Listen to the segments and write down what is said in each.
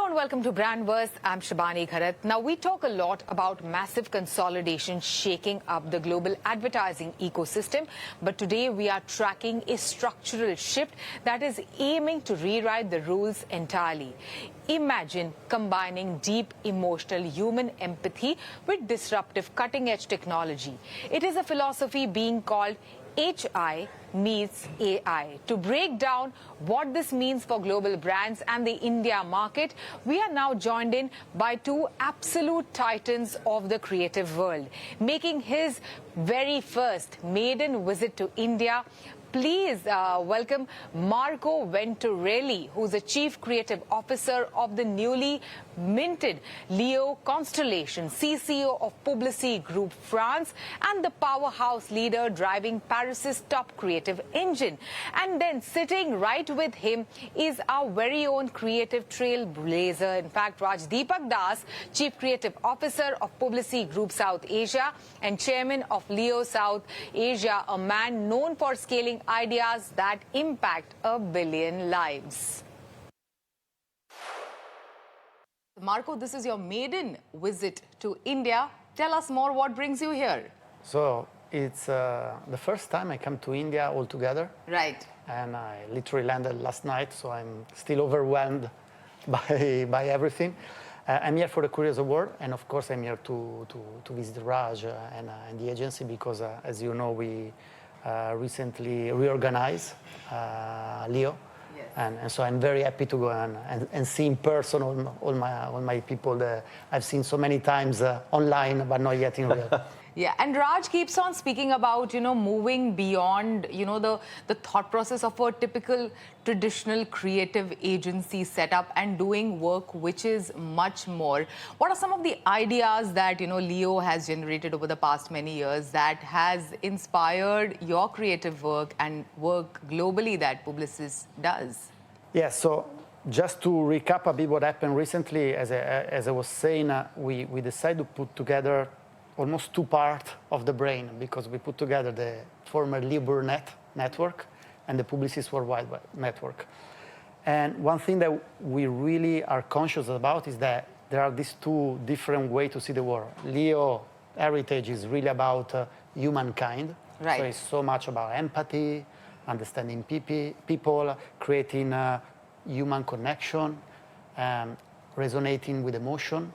and welcome to Brandverse. I'm Shabani Kharat. Now, we talk a lot about massive consolidation shaking up the global advertising ecosystem. But today we are tracking a structural shift that is aiming to rewrite the rules entirely. Imagine combining deep emotional human empathy with disruptive cutting-edge technology. It is a philosophy being called HI meets AI. To break down what this means for global brands and the India market, we are now joined in by two absolute titans of the creative world, making his very first maiden visit to India. Please welcome Marco Venturelli, who's the Chief Creative Officer of the newly minted Leo Constellation, CCO of Publicis Groupe France, and the powerhouse leader driving Paris's top creative engine. And then sitting right with him is our very own creative trailblazer, in fact, Rajdeepak Das, Chief Creative Officer of Publicis Groupe South Asia and Chairman of Leo South Asia, a man known for scaling ideas that impact 1 billion lives. Marco, this is your maiden visit to India. Tell us more, what brings you here? So it's the first time I come to India altogether. Right. And I literally landed last night, so I'm still overwhelmed by everything. I'm here for the Curious Award, and of course I'm here to visit Raj and the agency because, as you know, we recently reorganized Leo. Yes. And so I'm very happy to go and see in person all my people that I've seen so many times online, but not yet in real. Yeah, and Raj keeps on speaking about, moving beyond, the thought process of a typical traditional creative agency setup and doing work which is much more. What are some of the ideas that, Leo has generated over the past many years that has inspired your creative work and work globally that Publicis does? Yeah, so just to recap a bit what happened recently, as I was saying, we decided to put together almost two parts of the brain, because we put together the former Leo Burnett network and the Publicis Worldwide network. And one thing that we really are conscious about is that there are these two different ways to see the world. Leo heritage is really about humankind. Right. So it's so much about empathy, understanding people, creating human connection, resonating with emotion.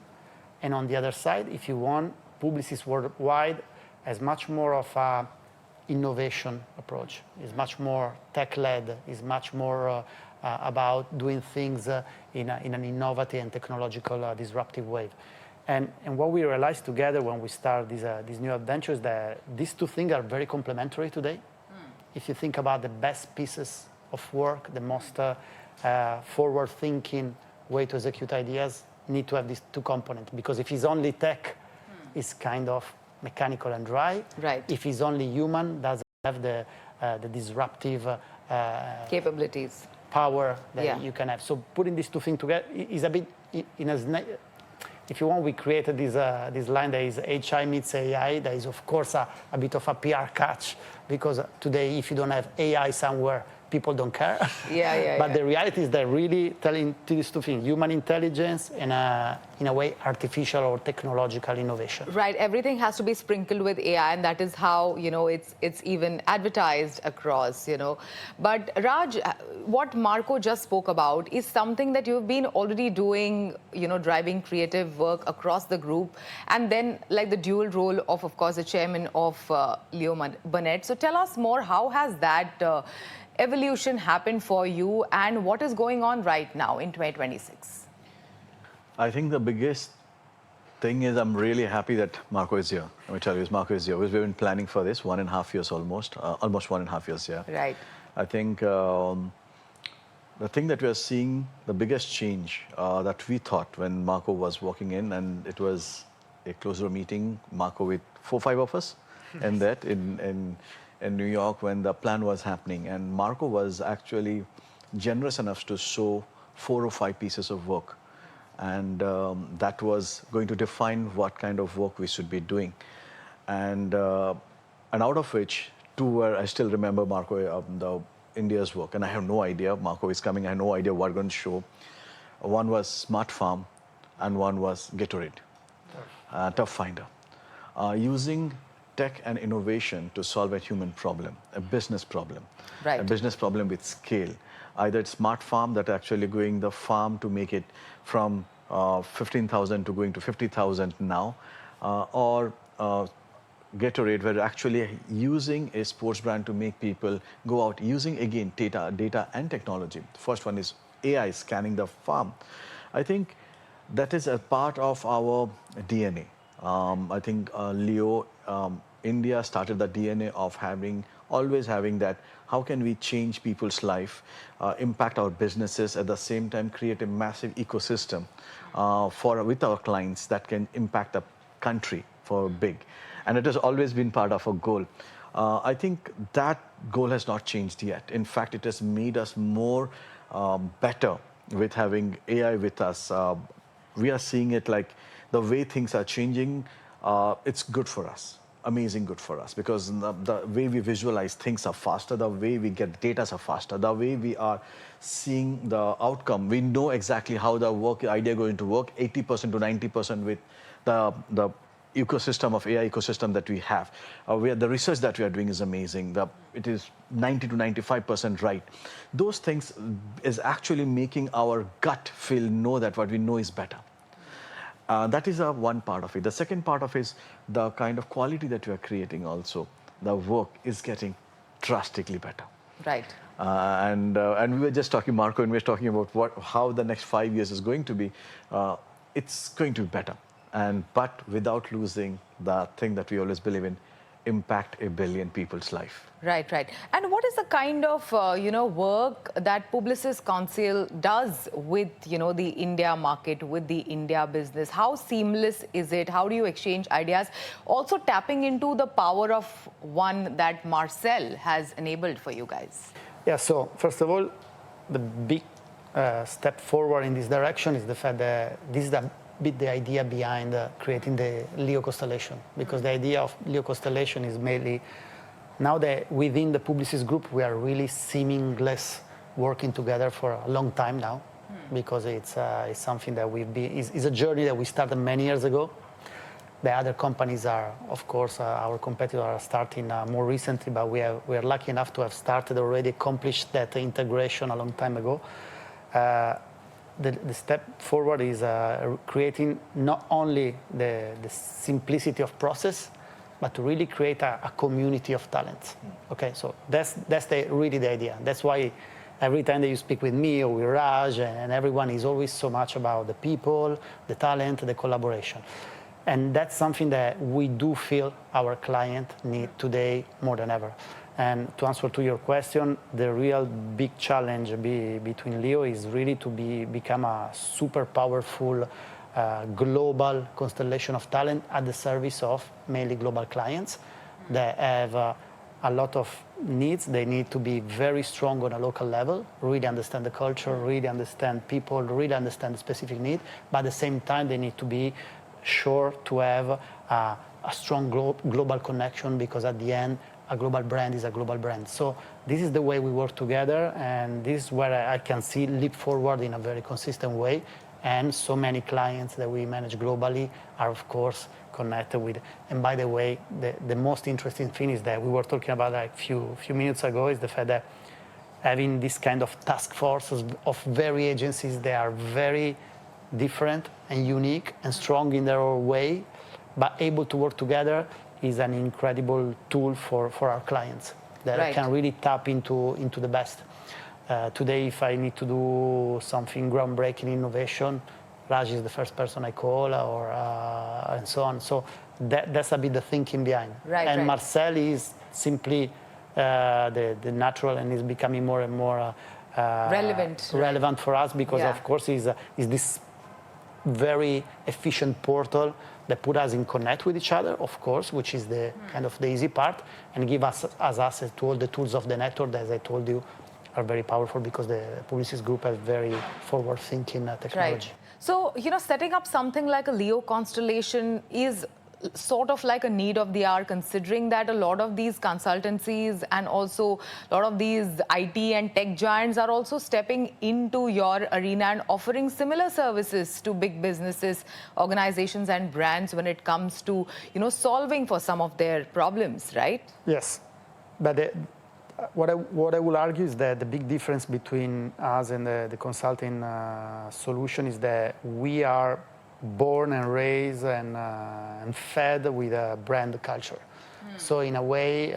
And on the other side, if you want, Publicis Worldwide has much more of a innovation approach. It's much more tech-led. It's much more about doing things in an innovative and technological disruptive way. And what we realized together when we start these new adventures, that these two things are very complementary today. If you think about the best pieces of work, the most forward-thinking way to execute ideas, need to have these two components. Because if it's only tech, it's kind of mechanical and dry. Right. If it's only human, doesn't have the disruptive capabilities, power that you can have. So putting these two things together is a bit, if you want, we created this line that is HI meets AI. That is, of course, a bit of a PR catch, because today, if you don't have AI somewhere, people don't care. But the reality is that really telling these two things, human intelligence and, in a way, artificial or technological innovation. Right. Everything has to be sprinkled with AI, and that is how, it's even advertised across, But Raj, what Marco just spoke about is something that you've been already doing, driving creative work across the group, and then like the dual role of course, the chairman of Leo Burnett. So tell us more, how has that evolution happened for you, and what is going on right now in 2026? I think the biggest thing is I'm really happy that Marco is here. Let me tell you, Marco is here. We've been planning for this 1.5 years almost 1.5 years, yeah. Right. I think the thing that we are seeing, the biggest change that we thought when Marco was walking in, and it was a closer meeting, Marco with 4 or 5 of us, and that in New York when the plan was happening. And Marco was actually generous enough to show 4 or 5 pieces of work. And that was going to define what kind of work we should be doing. And out of which, 2 were, I still remember Marco, the India's work. And I have no idea, Marco is coming, I have no idea what we're going to show. One was Smart Farm, and one was Gatorade, Tough Finder. Using tech and innovation to solve a human problem, a business problem, Right. a business problem with scale. Either it's Smart Farm that actually going the farm to make it from 15,000 to going to 50,000 now, or Gatorade, we're actually using a sports brand to make people go out using, again, data and technology. The first one is AI scanning the farm. I think that is a part of our DNA. I think Leo, India started the DNA of always having that, how can we change people's life, impact our businesses, at the same time create a massive ecosystem with our clients that can impact the country for big. And it has always been part of our goal. I think that goal has not changed yet. In fact, it has made us more better with having AI with us. We are seeing it like the way things are changing. It's good for us, amazing good for us, because the way we visualize things are faster, the way we get data are faster, the way we are seeing the outcome. We know exactly how the idea going to work, 80% to 90% with the ecosystem of AI ecosystem that we have. The research that we are doing is amazing. It is 90 to 95% right. Those things is actually making our gut know that what we know is better. That is one part of it. The second part of it is the kind of quality that we are creating also. The work is getting drastically better. Right. And we were just talking, Marco, and we were talking about how the next 5 years is going to be. It's going to be better. But without losing the thing that we always believe in, impact 1 billion people's life. Right, right. And what is the kind of, work that Publicis Council does with, the India market, with the India business? How seamless is it? How do you exchange ideas? Also tapping into the power of one that Marcel has enabled for you guys. Yeah, so first of all, the big step forward in this direction is the fact that this is the idea behind creating the Leo constellation, because the idea of Leo constellation is mainly now that within the Publicis Groupe we are really seamless working together for a long time now, because it's something that is a journey that we started many years ago. The other companies are, of course, our competitors are starting more recently, but we are lucky enough to have started already, accomplished that integration a long time ago. The step forward is creating not only the simplicity of process, but to really create a community of talents. Okay, so that's really the idea. That's why every time that you speak with me or with Raj and everyone is always so much about the people, the talent, the collaboration. And that's something that we do feel our client need today more than ever. And to answer to your question, the real big challenge between Leo is really to become a super powerful global constellation of talent at the service of mainly global clients that have a lot of needs. They need to be very strong on a local level, really understand the culture, really understand people, really understand the specific need, but at the same time they need to be sure to have a strong global connection, because at the end a global brand is a global brand. So this is the way we work together, and this is where I can see leap forward in a very consistent way. And so many clients that we manage globally are, of course, connected with. And by the way, the most interesting thing is that we were talking about like a few minutes ago, is the fact that having this kind of task forces of very agencies, they are very different and unique and strong in their own way, but able to work together is an incredible tool for our clients that can really tap into the best. Today, if I need to do something groundbreaking innovation, Raj is the first person I call, and so on. So that's a bit the thinking behind. And Marcel is simply the natural, and is becoming more and more relevant for us, because of course is this very efficient portal that put us in connect with each other, of course, which is the kind of the easy part, and give us access to all the tools of the network that, as I told you, are very powerful, because the Publicis Groupe has very forward-thinking technology. Right. So, setting up something like a Leo constellation is sort of like a need of the hour, considering that a lot of these consultancies and also a lot of these IT and tech giants are also stepping into your arena and offering similar services to big businesses, organizations and brands when it comes to, solving for some of their problems, right? Yes, but what I will argue is that the big difference between us and the consulting solution is that we are born and raised and fed with a brand culture. So in a way,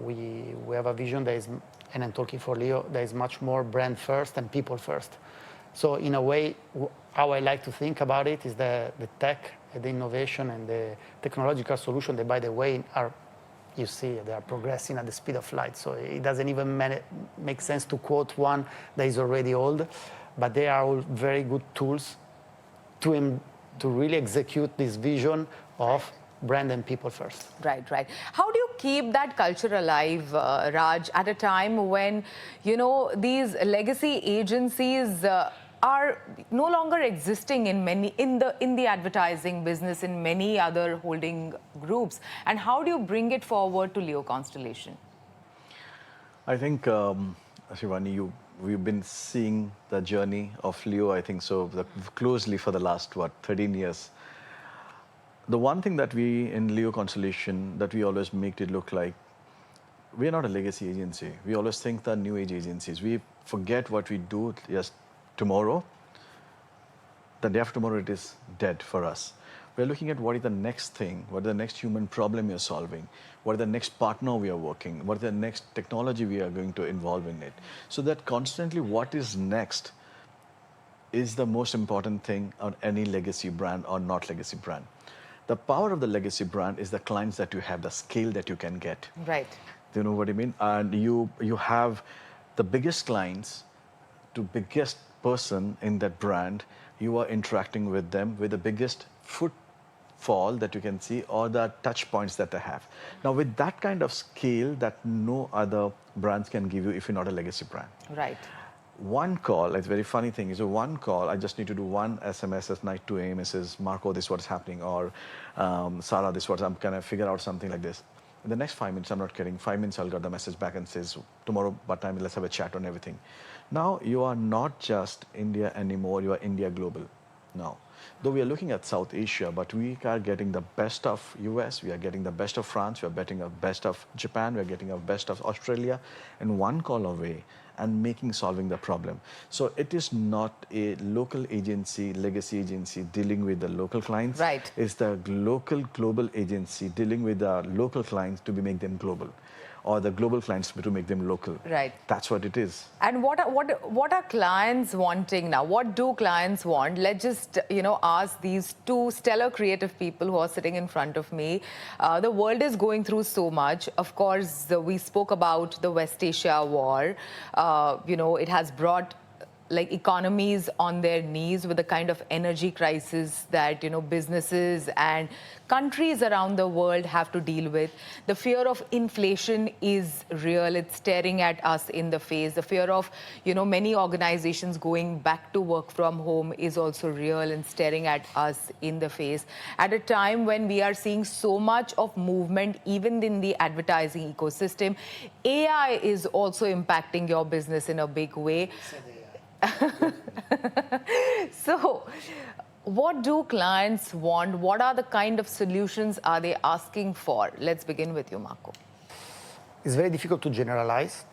we have a vision that is, and I'm talking for Leo, that is much more brand first and people first. So in a way, how I like to think about it is the tech, the innovation and the technological solution that, by the way, are, you see, they are progressing at the speed of light. So it doesn't even make sense to quote one that is already old, but they are all very good tools to really execute this vision of brand and people first. Right, right. How do you keep that culture alive, Raj, at a time when, these legacy agencies are no longer existing in the advertising business, in many other holding groups? And how do you bring it forward to Leo Constellation? I think, Shivani, we've been seeing the journey of Leo, I think so, closely for the last, 13 years. The one thing that we, in Leo Constellation, that we always make it look like, we're not a legacy agency. We always think that new age agencies. We forget what we do just tomorrow. The day after tomorrow, it is dead for us. We're looking at what is the next thing, what is the next human problem you're solving, what is the next partner we are working, what is the next technology we are going to involve in it. So that constantly what is next is the most important thing on any legacy brand or not legacy brand. The power of the legacy brand is the clients that you have, the scale that you can get. Right. Do you know what I mean? And you have the biggest clients to biggest person in that brand. You are interacting with them with the biggest footfall that you can see or the touch points that they have. Now, with that kind of scale that no other brands can give you if you're not a legacy brand. Right. One call, it's a very funny thing, is a one call, I just need to do one SMS at night to AM, it says, Marco, this is what's happening, or Sarah, this is what I'm going to figure out something like this. In the next 5 minutes, I'm not kidding, 5 minutes I'll get the message back and says, tomorrow, what time, let's have a chat on everything. Now, you are not just India anymore, you are India global now. Though we are looking at South Asia, but we are getting the best of US, we are getting the best of France, we are getting the best of Japan, we are getting the best of Australia, and one call away and solving the problem. So it is not a local agency, legacy agency dealing with the local clients. Right. It's the local global agency dealing with the local clients to make them global, or the global clients to make them local. Right. That's what it is. And what are clients wanting now? What do clients want? Let's just, ask these two stellar creative people who are sitting in front of me. The world is going through so much. Of course, we spoke about the West Asia war. It has brought economies on their knees with the kind of energy crisis that businesses and countries around the world have to deal with. The fear of inflation is real. It's staring at us in the face. The fear of many organizations going back to work from home is also real and staring at us in the face. At a time when we are seeing so much of movement even in the advertising ecosystem, AI is also impacting your business in a big way. So, what do clients want? What are the kind of solutions are they asking for? Let's begin with you, Marco. It's very difficult to generalize.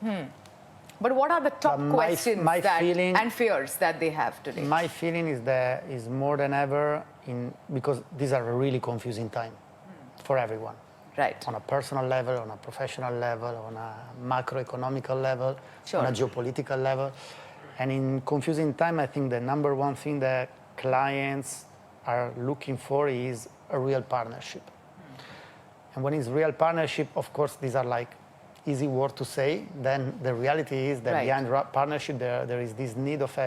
But what are the top questions feeling, and fears that they have today? My feeling is that is more than ever, because these are a really confusing time for everyone. Right. On a personal level, on a professional level, on a macroeconomical level, sure. On a geopolitical level. And in confusing time, I think the number one thing that clients are looking for is a real partnership. And when it's real partnership, of course, these are easy words to say. Then the reality is that behind partnership, there is this need of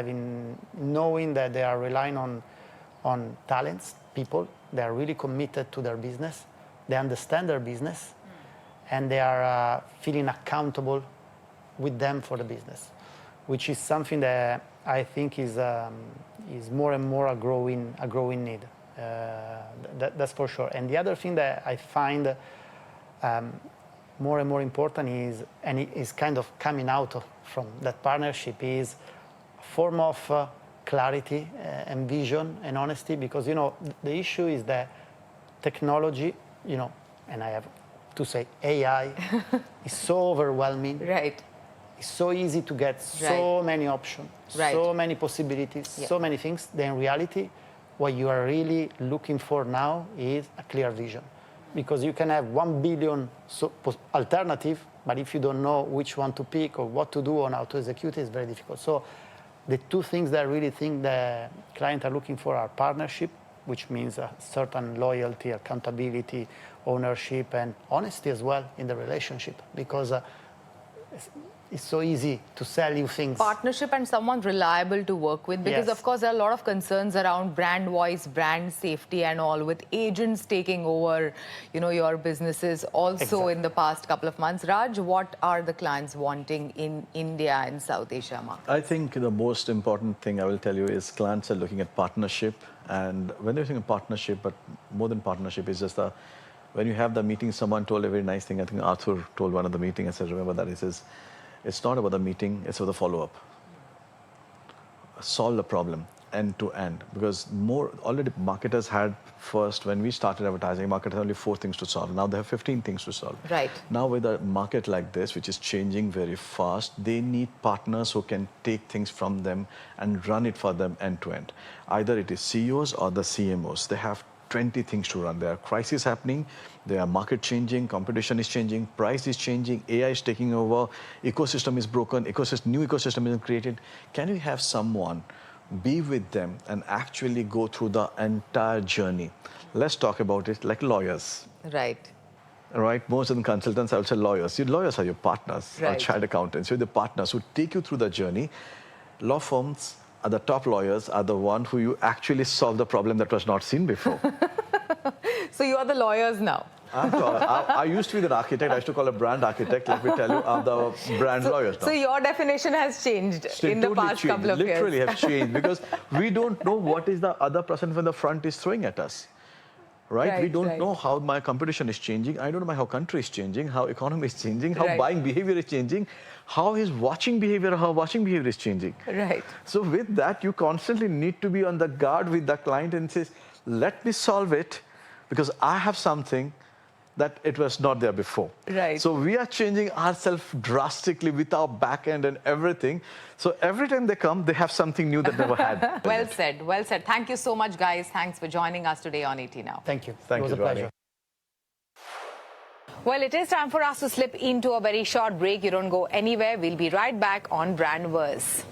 knowing that they are relying on talents, people. They are really committed to their business. They understand their business, and they are feeling accountable with them for the business, which is something that I think is more and more a growing need. That's for sure. And the other thing that I find more and more important is, and it is kind of coming out from that partnership, is a form of clarity and vision and honesty, because, you know, the issue is that technology, you know, and I have to say AI is so overwhelming. Right. It's so easy to get so many options, so many possibilities, so many things. Then in reality, what you are really looking for now is a clear vision. Because you can have 1 billion alternative, but if you don't know which one to pick or what to do or how to execute it, it's very difficult. So the two things that I really think the clients are looking for are partnership, which means a certain loyalty, accountability, ownership, and honesty as well in the relationship, because it's so easy to sell you things. Partnership and someone reliable to work with, because Yes. of course there are a lot of concerns around brand voice, brand safety and all, with agents taking over, you know, your businesses also. Exactly. In the past couple of months. Raj, what are the clients wanting in India and South Asia market? I think the most important thing I will tell you is clients are looking at partnership. And when they're looking at partnership, but more than partnership, is just when you have the meeting, someone told a very nice thing. I think Arthur told one of the meeting. I said, remember that. He says, it's not about the meeting, it's about the follow-up. Solve the problem end to end. Because already marketers had first, when we started advertising, marketers had only 4 things to solve. Now they have 15 things to solve. Right. Now with a market like this, which is changing very fast, they need partners who can take things from them and run it for them end to end. Either it is CEOs or the CMOs. They have 20 things to run. There are crises happening, there are market changing, competition is changing, price is changing, AI is taking over, ecosystem is broken, new ecosystem is created. Can you have someone be with them and actually go through the entire journey? Let's talk about it like lawyers. Right. Right, most of the consultants, I would say lawyers. Lawyers are your partners, or child accountants. You're the partners who take you through the journey. Law firms are the top lawyers, are the one who you actually solve the problem that was not seen before. So you are the lawyers now. I used to be the architect. I used to call a brand architect. Let me tell you, I'm the brand lawyers now. So your definition has changed in the past couple of years. Literally have changed, because we don't know what is the other person from the front is throwing at us. Right? We don't know how my competition is changing. I don't know how country is changing, how economy is changing, how buying behavior is changing, how his watching behavior is changing. Right. So with that, you constantly need to be on the guard with the client and says, let me solve it, because I have something that it was not there before. Right. So we are changing ourselves drastically with our back end and everything. So every time they come, they have something new that never had. Well said, well said. Thank you so much, guys. Thanks for joining us today on ET Now. Thank you. Thank it was you, a pleasure. Ronnie. Well, it is time for us to slip into a very short break. You don't go anywhere. We'll be right back on Brandverse.